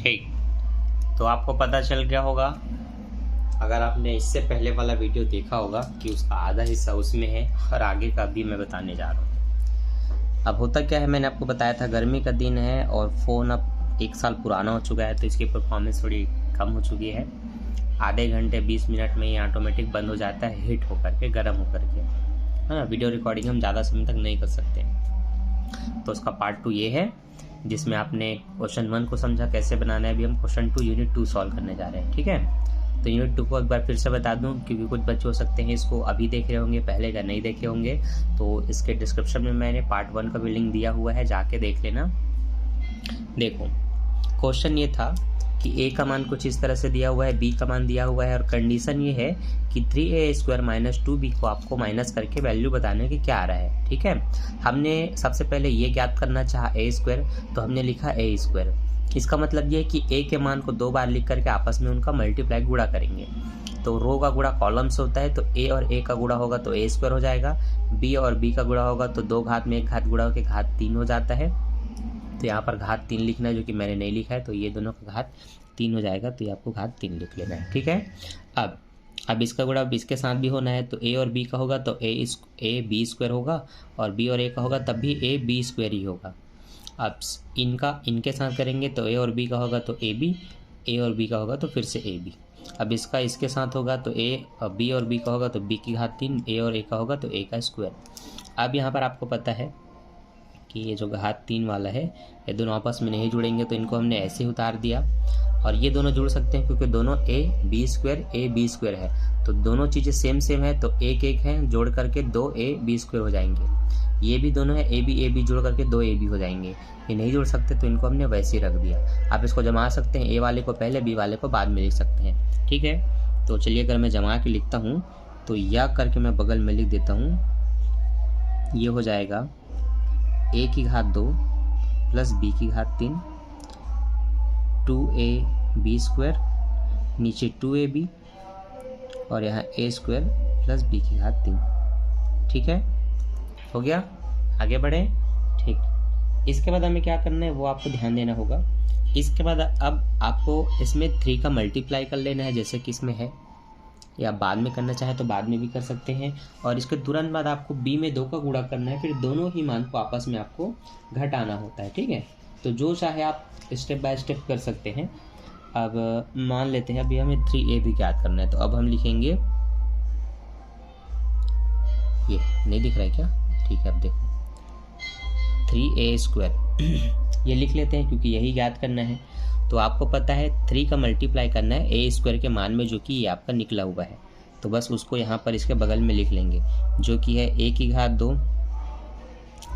ठीक, तो आपको पता चल गया होगा, अगर आपने इससे पहले वाला वीडियो देखा होगा कि उसका आधा हिस्सा उसमें है और आगे का भी मैं बताने जा रहा हूँ। अब होता क्या है, मैंने आपको बताया था गर्मी का दिन है और फ़ोन अब 1 साल पुराना हो चुका है, तो इसकी परफॉर्मेंस थोड़ी कम हो चुकी है। आधे घंटे 20 मिनट में ये ऑटोमेटिक बंद हो जाता है, हीट होकर के, गर्म होकर के, है ना। वीडियो रिकॉर्डिंग हम ज़्यादा समय तक नहीं कर सकते। तो उसका पार्ट 2 ये है, जिसमें आपने क्वेश्चन 1 को समझा कैसे बनाना है। अभी हम क्वेश्चन 2 यूनिट 2 सॉल्व करने जा रहे हैं, ठीक है। तो यूनिट 2 को एक बार फिर से बता दूं, क्योंकि कुछ बच्चे हो सकते हैं इसको अभी देख रहे होंगे, पहले का नहीं देखे होंगे। तो इसके डिस्क्रिप्शन में मैंने पार्ट 1 का भी लिंक दिया हुआ है, जाके देख लेना। देखो, क्वेश्चन ये था कि ए का मान कुछ इस तरह से दिया हुआ है, बी का मान दिया हुआ है, और कंडीशन ये है कि 3a² - 2b को आपको माइनस करके वैल्यू बताने की क्या आ रहा है, ठीक है। हमने सबसे पहले ये ज्ञात करना चाहा a², तो हमने लिखा a²। इसका मतलब ये है कि a के मान को 2 बार लिख करके आपस में उनका मल्टीप्लाई गुणा करेंगे। तो रो का गुणा कॉलम से होता है, तो a और a का गुणा होगा तो a² हो जाएगा, b और b का गुणा होगा तो 2 घात में 1 घात गुणा होकर घात 3 हो जाता है। तो यहाँ पर घात 3 लिखना है, जो कि मैंने नहीं लिखा है, तो ये दोनों का घात 3 हो जाएगा, तो ये आपको घात 3 लिख लेना है, ठीक है। अब इसका गुणा इसके साथ भी होना है, तो a और b का होगा तो a b² होगा, और b और a का होगा तब भी a b² ही होगा। अब इनके साथ करेंगे तो a और b का होगा तो a और b का होगा तो फिर से ab। अब इसका इसके साथ होगा तो b और b का होगा तो b की घात 3, a और a का होगा तो a का स्क्वायर। अब यहाँ पर आपको पता है कि ये जो घात 3 वाला है, ये दोनों आपस में नहीं जुड़ेंगे, तो इनको हमने ऐसे ही उतार दिया। और ये दोनों जुड़ सकते हैं क्योंकि दोनों a b² है, तो दोनों चीज़ें सेम है, तो एक है, जोड़ करके 2a b² हो जाएंगे। ये भी दोनों है a b जोड़ करके 2ab हो जाएंगे। ये नहीं जुड़ सकते तो इनको हमने वैसे ही रख दिया। आप इसको जमा सकते हैं, a वाले को पहले, b वाले को बाद में लिख सकते हैं, ठीक है। तो चलिए अगर मैं जमा के लिखता हूँ तो या करके मैं बगल में लिख देता हूँ, ये हो जाएगा a की घात 2 प्लस b की घात 3, 2ab², नीचे 2ab, और यहाँ a² प्लस b की घात 3, ठीक है। हो गया, आगे बढ़े, ठीक। इसके बाद हमें क्या करना है वो आपको ध्यान देना होगा। इसके बाद अब आपको इसमें 3 का मल्टीप्लाई कर लेना है, जैसे कि इसमें है, या बाद में करना चाहे तो बाद में भी कर सकते हैं। और इसके तुरंत बाद आपको b में 2 का गुणा करना है, फिर दोनों ही मान को आपस में आपको घटाना होता है, ठीक है। तो जो चाहे आप स्टेप बाय स्टेप कर सकते हैं। अब मान लेते हैं अभी हमें 3a भी ज्ञात करना है, तो अब हम लिखेंगे, ये नहीं दिख रहा है क्या, ठीक है। अब देखो 3a² ये लिख लेते हैं क्योंकि यही ज्ञात करना है। तो आपको पता है 3 का मल्टीप्लाई करना है a² के मान में, जो कि ये आपका निकला हुआ है, तो बस उसको यहाँ पर इसके बगल में लिख लेंगे, जो कि है a की घात 2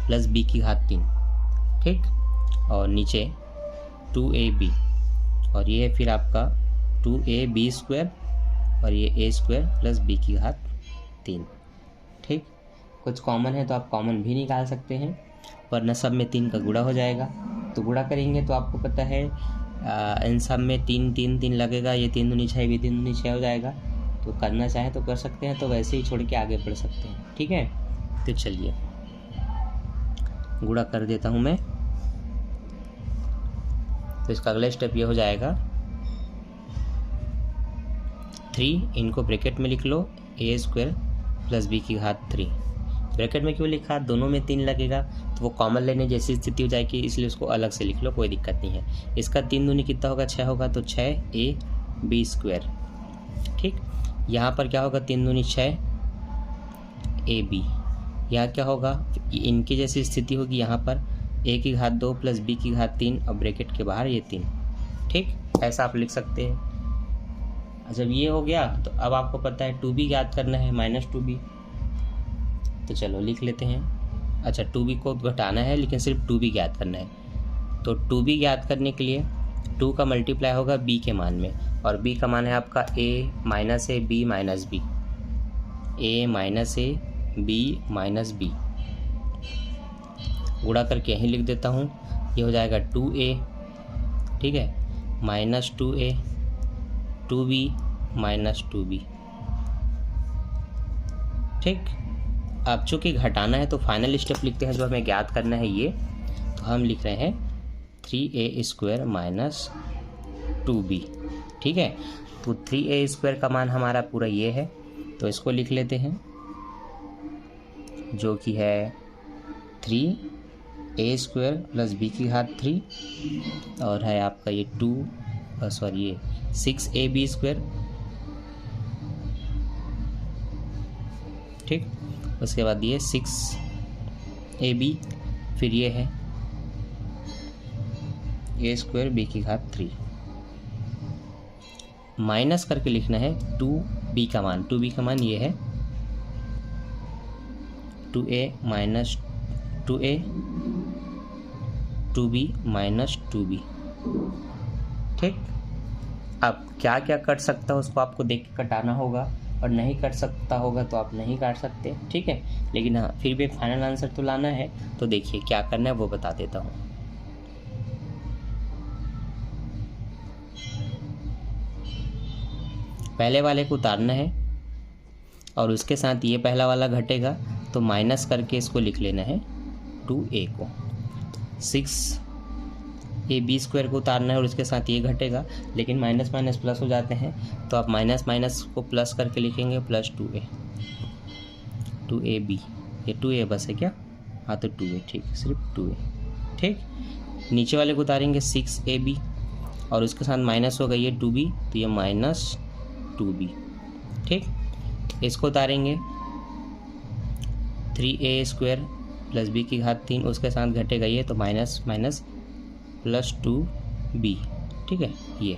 प्लस b की घात 3, ठीक। और नीचे 2ab, और ये है फिर आपका 2ab² और ये a² प्लस b की घात 3, ठीक। कुछ कॉमन है तो आप कॉमन भी निकाल सकते हैं, वरना सब में 3 का गुणा हो जाएगा। तो गुणा करेंगे तो आपको पता है इन सब में 3 लगेगा, ये 3 दूनी 6 भी 3 दूनी 6 हो जाएगा। तो करना चाहे तो कर सकते हैं, तो वैसे ही छोड़ के आगे बढ़ सकते हैं, ठीक है। तो चलिए गुणा कर देता हूँ मैं। तो इसका अगला स्टेप ये हो जाएगा 3, इनको ब्रैकेट में लिख लो, a² प्लस b की घात 3। ब्रैकेट में क्यों लिखा, दोनों में 3 लगेगा तो वो कॉमन लेने जैसी स्थिति हो जाएगी, इसलिए उसको अलग से लिख लो, कोई दिक्कत नहीं है। इसका 3 दूनी कितना होगा, 6 होगा, तो 6ab², ठीक। यहाँ पर क्या होगा, 3 दूनी 6ab, यहाँ क्या होगा, इनकी जैसी स्थिति होगी, यहाँ पर a की घात 2 प्लस b की घात 3 और ब्रैकेट के बाहर ये 3, ठीक। ऐसा आप लिख सकते हैं। जब ये हो गया तो अब आपको पता है 2b ज्ञात करना है, -2b। तो चलो लिख लेते हैं। अच्छा, 2b को घटाना है लेकिन सिर्फ 2b ज्ञात करना है। तो 2b ज्ञात करने के लिए 2 का मल्टीप्लाई होगा b के मान में, और b का मान है आपका a - a b - b, a - a b - b। गुणा करके यहीं लिख देता हूँ, ये हो जाएगा 2a, ठीक है, -2a, 2b - 2b, ठीक। अब चूँकि घटाना है तो फाइनल स्टेप लिखते हैं, जो हमें ज्ञात करना है ये। तो हम लिख रहे हैं 3a² 2b। ठीक है, तो 3a² का मान हमारा पूरा ये है, तो इसको लिख लेते हैं, जो कि है 3a² प्लस b की घात 3, और है आपका ये 6ab²। ठीक, उसके बाद ये 6ab, फिर ये है a² b की घात 3, माइनस करके लिखना है 2b का मान। 2b का मान ये है 2a minus 2a, 2b minus 2b। ठीक, अब क्या क्या कट सकता है उसको आपको देख के कटाना होगा, और नहीं कट सकता होगा तो आप नहीं काट सकते। ठीक है, लेकिन हाँ फिर भी एक फाइनल आंसर तो लाना है। तो देखिए क्या करना है वो बता देता हूँ। पहले वाले को उतारना है और उसके साथ ये पहला वाला घटेगा, तो माइनस करके इसको लिख लेना है 2a को। 6ab² को उतारना है और उसके साथ ये घटेगा, लेकिन माइनस माइनस प्लस हो जाते हैं, तो आप माइनस माइनस को प्लस करके लिखेंगे प्लस 2a, 2ab। ये 2a बस है क्या? हाँ, तो 2a, ठीक, सिर्फ 2a। ठीक, नीचे वाले को उतारेंगे 6ab और उसके साथ माइनस होगा ये 2b, तो ये माइनस 2b। ठीक, इसको उतारेंगे 3a² प्लस b की घात 3, उसके साथ घटेगा ये, तो माइनस माइनस प्लस 2b। ठीक है, ये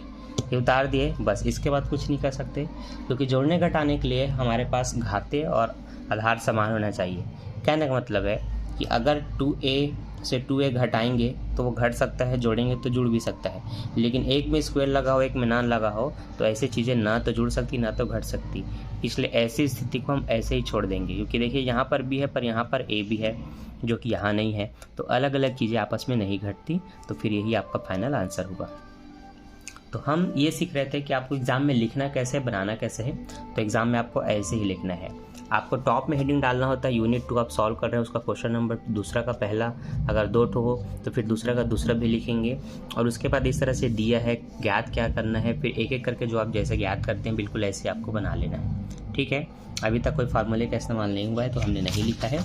उतार दिए, बस इसके बाद कुछ नहीं कर सकते, क्योंकि जोड़ने घटाने के लिए हमारे पास घाते और आधार समान होना चाहिए। कहने का मतलब है कि अगर 2a से 2a घटाएंगे तो वो घट सकता है, जोड़ेंगे तो जुड़ भी सकता है, लेकिन एक में स्क्वायर लगा हो एक में ना लगा हो तो ऐसी चीज़ें ना तो जुड़ सकती ना तो घट सकती। इसलिए ऐसी स्थिति को हम ऐसे ही छोड़ देंगे, क्योंकि देखिए यहाँ पर b है पर यहाँ पर a भी है जो कि यहाँ नहीं है, तो अलग अलग चीज़ें आपस में नहीं घटती, तो फिर यही आपका फाइनल आंसर होगा। तो हम ये सीख रहे थे कि आपको एग्ज़ाम में लिखना कैसे है, बनाना कैसे है। तो एग्ज़ाम में आपको ऐसे ही लिखना है, आपको टॉप में हेडिंग डालना होता है यूनिट 2 आप सॉल्व कर रहे हैं, उसका क्वेश्चन नंबर दूसरा का पहला, अगर 2 ठो हो तो फिर दूसरा का दूसरा भी लिखेंगे, और उसके बाद इस तरह से दिया है ज्ञात क्या करना है, फिर एक एक करके जो आप जैसे ज्ञात करते हैं बिल्कुल ऐसे आपको बना लेना है। ठीक है, अभी तक कोई फार्मूले का इस्तेमाल नहीं हुआ है तो हमने नहीं लिखा है।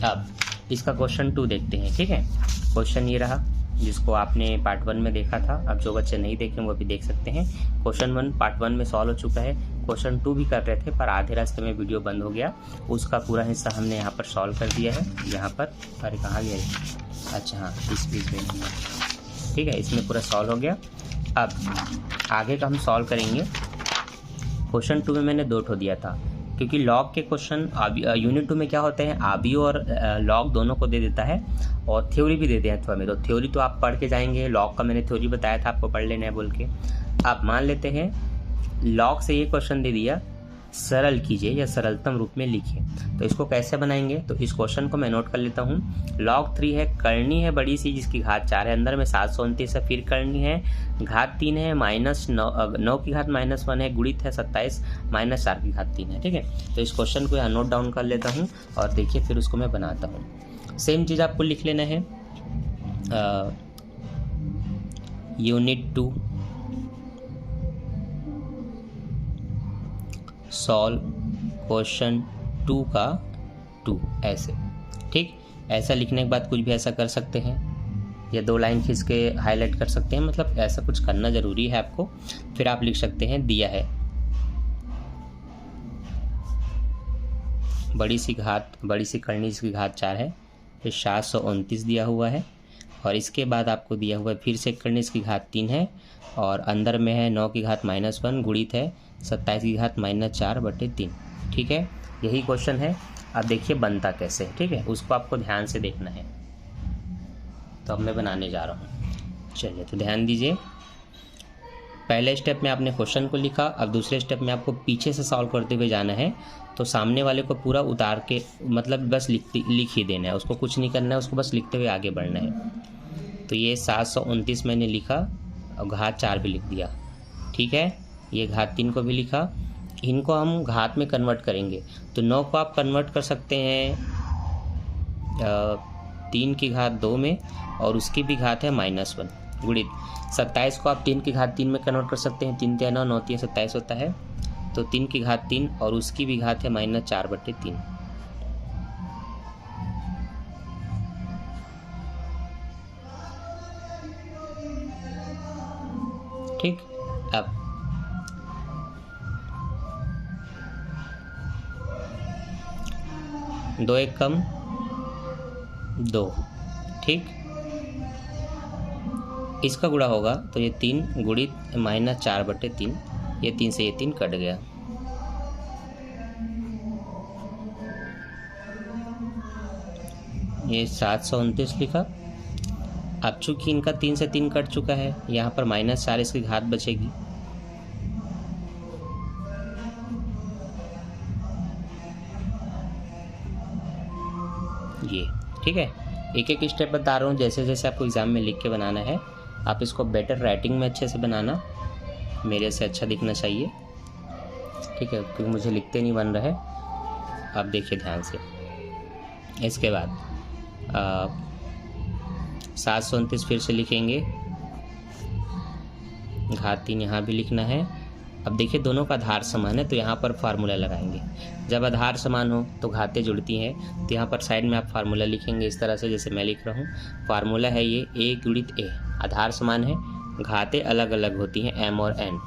अब इसका क्वेश्चन 2 देखते हैं। ठीक है, क्वेश्चन ये रहा जिसको आपने पार्ट 1 में देखा था, अब जो बच्चे नहीं देखे वो भी देख सकते हैं। क्वेश्चन 1 पार्ट 1 में सॉल्व हो चुका है, क्वेश्चन 2 भी कर रहे थे पर आधे रास्ते में वीडियो बंद हो गया, उसका पूरा हिस्सा हमने यहाँ पर सॉल्व कर दिया है। यहाँ पर, अरे कहाँ गया, अच्छा हाँ इस बीच में, ठीक है, इसमें पूरा सॉल्व हो गया। अब आगे का हम सॉल्व करेंगे। क्वेश्चन 2 में मैंने 2 ठो दिया था, क्योंकि लॉग के क्वेश्चन यूनिट 2 में क्या होते हैं, आबियो और लॉग दोनों को दे देता है और थ्योरी भी देते हैं थोड़ा में, तो थ्योरी तो आप पढ़ के जाएंगे, लॉग का मैंने थ्योरी बताया था आपको पढ़ लेना है बोल के। आप मान लेते हैं लॉग से ये क्वेश्चन दे दिया, सरल कीजिए या सरलतम रूप में लिखिए, तो इसको कैसे बनाएंगे, तो इस क्वेश्चन को मैं नोट कर लेता हूँ। log 3 है, करनी है बड़ी सी जिसकी घात 4 है, अंदर में 729 है, फिर करनी है घात 3 है, -9 की घात -1 है, गुणित है 27 -4 की घात 3 है। ठीक है, तो इस क्वेश्चन को यहाँ नोट डाउन कर लेता हूँ और देखिए फिर उसको मैं बनाता हूँ। सेम चीज़ आपको लिख लेना है, यूनिट 2 सॉल्व क्वेश्चन 2 का 2 ऐसे। ठीक, ऐसा लिखने के बाद कुछ भी ऐसा कर सकते हैं, या 2 लाइन खींच के हाईलाइट कर सकते हैं, मतलब ऐसा कुछ करना ज़रूरी है आपको। फिर आप लिख सकते हैं दिया है बड़ी सी करनी जिसकी घात 4 है, फिर 729 दिया हुआ है, और इसके बाद आपको दिया हुआ है फिर से करनी इसकी घात 3 है, और अंदर में है 9 की घात -1 गुणित है 27 की घात -4/3। ठीक है, यही क्वेश्चन है। अब देखिए बनता कैसे है, ठीक है, उसको आपको ध्यान से देखना है। तो अब मैं बनाने जा रहा हूँ, चलिए तो ध्यान दीजिए। पहले स्टेप में आपने क्वेश्चन को लिखा, अब दूसरे स्टेप में आपको पीछे से सॉल्व करते हुए जाना है, तो सामने वाले को पूरा उतार के, मतलब बस लिख ही देना है, उसको कुछ नहीं करना है, उसको बस लिखते हुए आगे बढ़ना है। तो ये 729 मैंने लिखा और घात 4 भी लिख दिया। ठीक है, ये घात 3 को भी लिखा, इनको हम घात में कन्वर्ट करेंगे, तो 9 को आप कन्वर्ट कर सकते हैं 3 की घात 2 में, और उसकी भी घात है -1, गुणित 27 को आप 3 की घात 3 में कन्वर्ट कर सकते हैं। 3 3 9 9 3 27 होता है, तो 3 की घात 3 और उसकी भी घात है -4/3। ठीक। अब 2 1 कम 2, ठीक। इसका गुणा होगा तो ये 3 गुणित -4/3, ये 3 से ये 3 कट गया। ये 729 लिखा। अब चूंकि इनका 3 से 3 कट चुका है, यहाँ पर -4 इसकी घात बचेगी। ये ठीक है। एक एक स्टेप बता रहा हूँ, जैसे जैसे आपको एग्जाम में लिख के बनाना है। आप इसको बेटर राइटिंग में अच्छे से बनाना, मेरे से अच्छा दिखना चाहिए, ठीक है, क्योंकि मुझे लिखते नहीं बन रहा है। आप देखिए ध्यान से। इसके बाद 729 फिर से लिखेंगे, घात 3 यहाँ भी लिखना है। अब देखिए दोनों का आधार समान है, तो यहाँ पर फार्मूला लगाएंगे। जब आधार समान हो तो घातें जुड़ती हैं, तो यहाँ पर साइड में आप फार्मूला लिखेंगे इस तरह से, जैसे मैं लिख रहा हूँ। फार्मूला है ये a गुणित a, आधार समान है, घातें अलग अलग होती हैं m और n।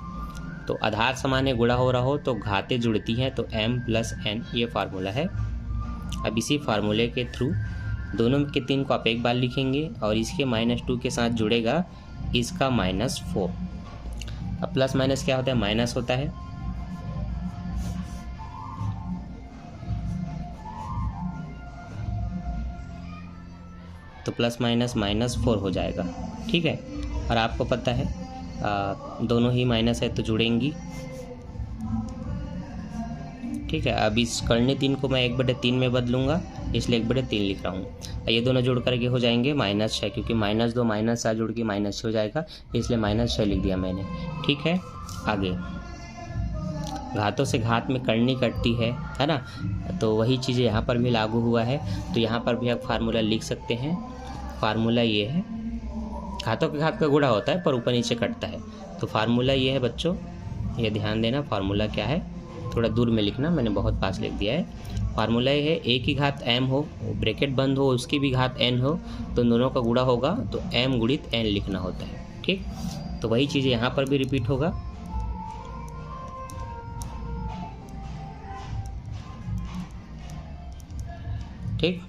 तो आधार समान है, गुणा हो रहा हो तो घातें जुड़ती हैं, तो m + n, ये फार्मूला है। अब इसी फार्मूले के थ्रू दोनों के 3 को आप एक बार लिखेंगे, और इसके -2 के साथ जुड़ेगा इसका -4। अब प्लस माइनस क्या होता है? माइनस होता है। तो प्लस माइनस -4 हो जाएगा, ठीक है। और आपको पता है दोनों ही माइनस है तो जुड़ेंगी, ठीक है। अब इस करने 3 को मैं 1/3 में बदलूंगा, इसलिए 1/3 लिख रहा हूँ। ये दोनों जोड़ करके हो जाएंगे -6, क्योंकि -2 -7 जुड़ के -6 हो जाएगा, इसलिए -6 लिख दिया मैंने, ठीक है। आगे घातों से घात में करनी कटती है ना, तो वही चीज़ें यहाँ पर भी लागू हुआ है। तो यहाँ पर भी आप फार्मूला लिख सकते हैं। फार्मूला ये है, घातों के घात का गुणा होता है पर ऊपर नीचे कटता है। तो फार्मूला ये है बच्चों, ये ध्यान देना। फार्मूला क्या है, थोड़ा दूर में लिखना, मैंने बहुत पास लिख दिया है। फार्मूला ये है, a की घात m हो, ब्रैकेट बंद हो, उसकी भी घात n हो, तो दोनों का गुणा होगा तो m गुणित n लिखना होता है, ठीक। तो वही चीज़ यहाँ पर भी रिपीट होगा। ठीक,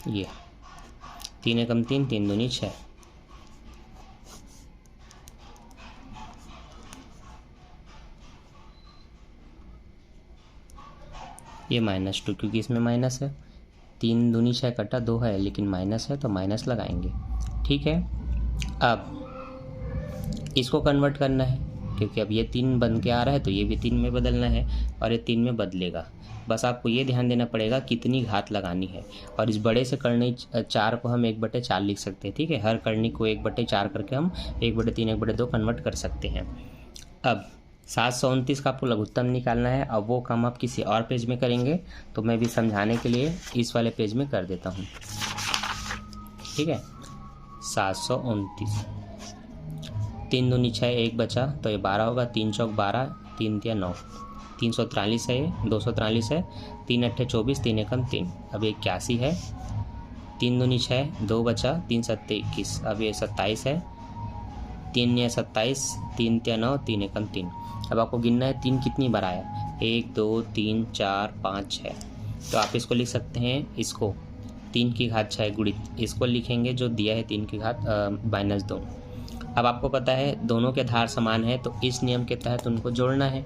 ये 3 एकम 3, 3 दूनी 6। ये -2, क्योंकि इसमें माइनस है। 3 दूनी 6 कटा 2 है, लेकिन माइनस है तो माइनस लगाएंगे, ठीक है। अब इसको कन्वर्ट करना है, क्योंकि अब ये 3 बन के आ रहा है तो ये भी 3 में बदलना है, और ये 3 में बदलेगा। बस आपको ये ध्यान देना पड़ेगा कितनी घात लगानी है। और इस बड़े से करनी 4 को हम 1/4 लिख सकते हैं, ठीक है। हर करनी को 1/4 करके हम 1/3 1/2 कन्वर्ट कर सकते हैं। अब 729 का आपको लघुत्तम निकालना है। अब वो काम आप किसी और पेज में करेंगे, तो मैं भी समझाने के लिए इस वाले पेज में कर देता हूँ, ठीक है। 729, 3 दूनी 6, 1 बचा तो ये 12 होगा। 3 चौक 12, 3 तिया 9, 343 है, ये 243 है। 3 अट्ठे 24, 3 एकम 3, अब ये 81 है। 3 दूनी 6, 2 बचा, 3 सत्ते 21, अब ये 27 है। 3 या 27, 3 तिया 9, 3 एकम 3। अब आपको गिनना है 3 कितनी बार आया, 1 2 3 4 5 6। तो आप इसको लिख सकते हैं, इसको 3 की घात 6 गुणित इसको लिखेंगे जो दिया है 3 की घात -2। अब आपको पता है दोनों के आधार समान है, तो इस नियम के तहत उनको जोड़ना है।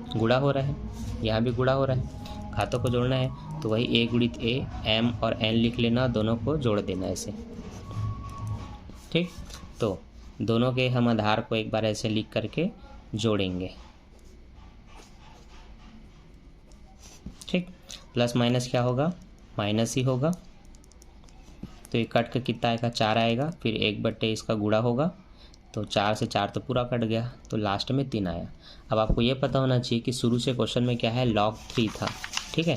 गुणा हो रहा है, यहाँ भी गुणा हो रहा है, घातों को जोड़ना है, तो वही a गुणित a, m और n लिख लेना, दोनों को जोड़ देना ऐसे, ठीक। तो दोनों के हम आधार को एक बार ऐसे लिख करके जोड़ेंगे, ठीक। प्लस माइनस क्या होगा, माइनस ही होगा। तो ये कट के कितना आएगा, 4 आएगा। फिर 1/, इसका गुणा होगा तो 4 से 4 तो पूरा कट गया, तो लास्ट में 3 आया। अब आपको ये पता होना चाहिए कि शुरू से क्वेश्चन में क्या है, log 3 था। ठीक है,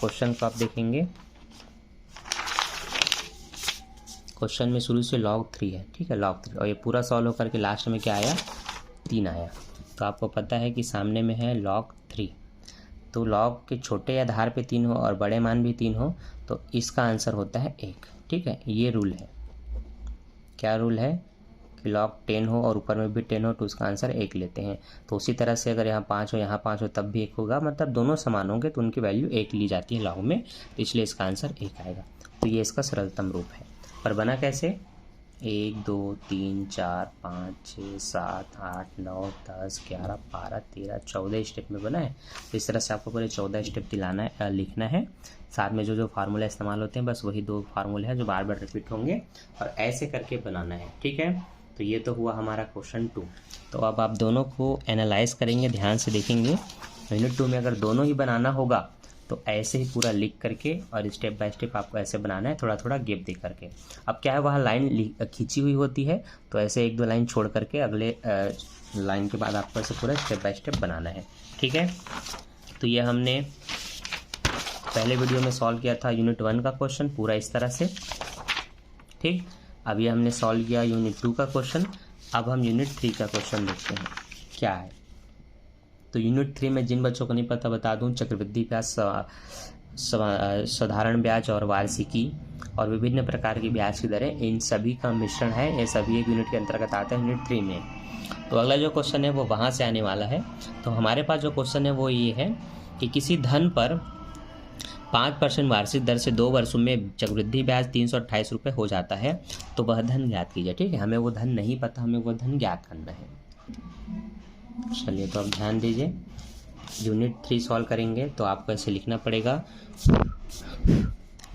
क्वेश्चन को आप देखेंगे, क्वेश्चन में शुरू से log 3 है। ठीक है, log 3, और ये पूरा सॉल्व होकर के लास्ट में क्या आया, 3 आया। तो आपको पता है कि सामने में है log 3। तो log के छोटे आधार पे 3 हो और बड़े मान भी 3 हो तो इसका आंसर होता है 1। ठीक है, ये रूल है। क्या रूल है कि log 10 हो और ऊपर में भी 10 हो तो उसका आंसर 1 लेते हैं। तो उसी तरह से अगर यहाँ 5 हो, यहाँ 5 हो, तब भी 1 होगा, मतलब दोनों समान होंगे तो उनकी वैल्यू 1 ली जाती है log में, तो इसलिए इसका आंसर 1 आएगा। तो ये इसका सरलतम रूप है। पर बना कैसे, 1 2 3 4 5 6 7 8 9 10 11 12 13 14 स्टेप में बना है। तो इस तरह से आपको पूरे 14 स्टेप दिलाना है, लिखना है। साथ में जो जो फार्मूला इस्तेमाल होते हैं बस वही 2 फार्मूले हैं जो बार बार रिपीट होंगे, और ऐसे करके बनाना है। ठीक है, तो ये तो हुआ हमारा क्वेश्चन 2। तो अब आप दोनों को एनालाइज करेंगे, ध्यान से देखेंगे। यूनिट 2 में अगर दोनों ही बनाना होगा तो ऐसे ही पूरा लिख करके और स्टेप बाय स्टेप आपको ऐसे बनाना है, थोड़ा थोड़ा गैप दे करके। अब क्या है, वहाँ लाइन खींची हुई होती है तो ऐसे 1-2 लाइन छोड़ करके अगले लाइन के बाद आपको ऐसे पूरा स्टेप बाय स्टेप बनाना है। ठीक है, तो ये हमने पहले वीडियो में सॉल्व किया था यूनिट 1 का क्वेश्चन पूरा इस तरह से। ठीक, अब ये हमने सॉल्व किया यूनिट 2 का क्वेश्चन। अब हम यूनिट 3 का क्वेश्चन देखते हैं क्या है। तो यूनिट 3 में जिन बच्चों को नहीं पता बता दूं, चक्रवृद्धि ब्याज, साधारण ब्याज और वार्षिकी और विभिन्न प्रकार की ब्याज की दरें, इन सभी का मिश्रण है। ये सभी एक यूनिट के अंतर्गत आते हैं यूनिट 3 में। तो अगला जो क्वेश्चन है वो वहाँ से आने वाला है। तो हमारे पास जो क्वेश्चन है वो ये है कि किसी धन पर 5% वार्षिक दर से 2 वर्षों में चक्रवृद्धि ब्याज 328 रुपये हो जाता है, तो वह धन ज्ञात कीजिए। ठीक है, हमें वो धन नहीं पता, हमें वो धन ज्ञात करना है। चलिए, तो अब ध्यान दीजिए, यूनिट 3 सॉल्व करेंगे तो आपको ऐसे लिखना पड़ेगा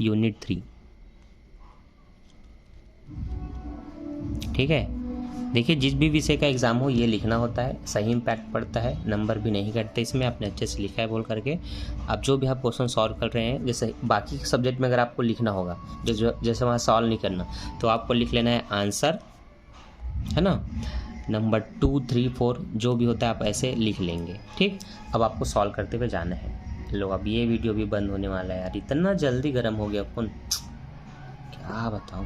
यूनिट 3। ठीक है, देखिए जिस भी विषय का एग्जाम हो ये लिखना होता है, सही इम्पैक्ट पड़ता है, नंबर भी नहीं कटते इसमें। आपने अच्छे से लिखा है बोल करके। अब जो भी आप क्वेश्चन सॉल्व कर रहे हैं, जैसे बाकी सब्जेक्ट में अगर आपको लिखना होगा, जैसे वहाँ सॉल्व नहीं करना, तो आपको लिख लेना है आंसर, है ना, नंबर 2 3 4 जो भी होता है आप ऐसे लिख लेंगे। ठीक, अब आपको सॉल्व करते हुए जाना है। लो, अब ये वीडियो भी बंद होने वाला है यार, इतना जल्दी गर्म हो गया फ़ोन, क्या बताऊँ।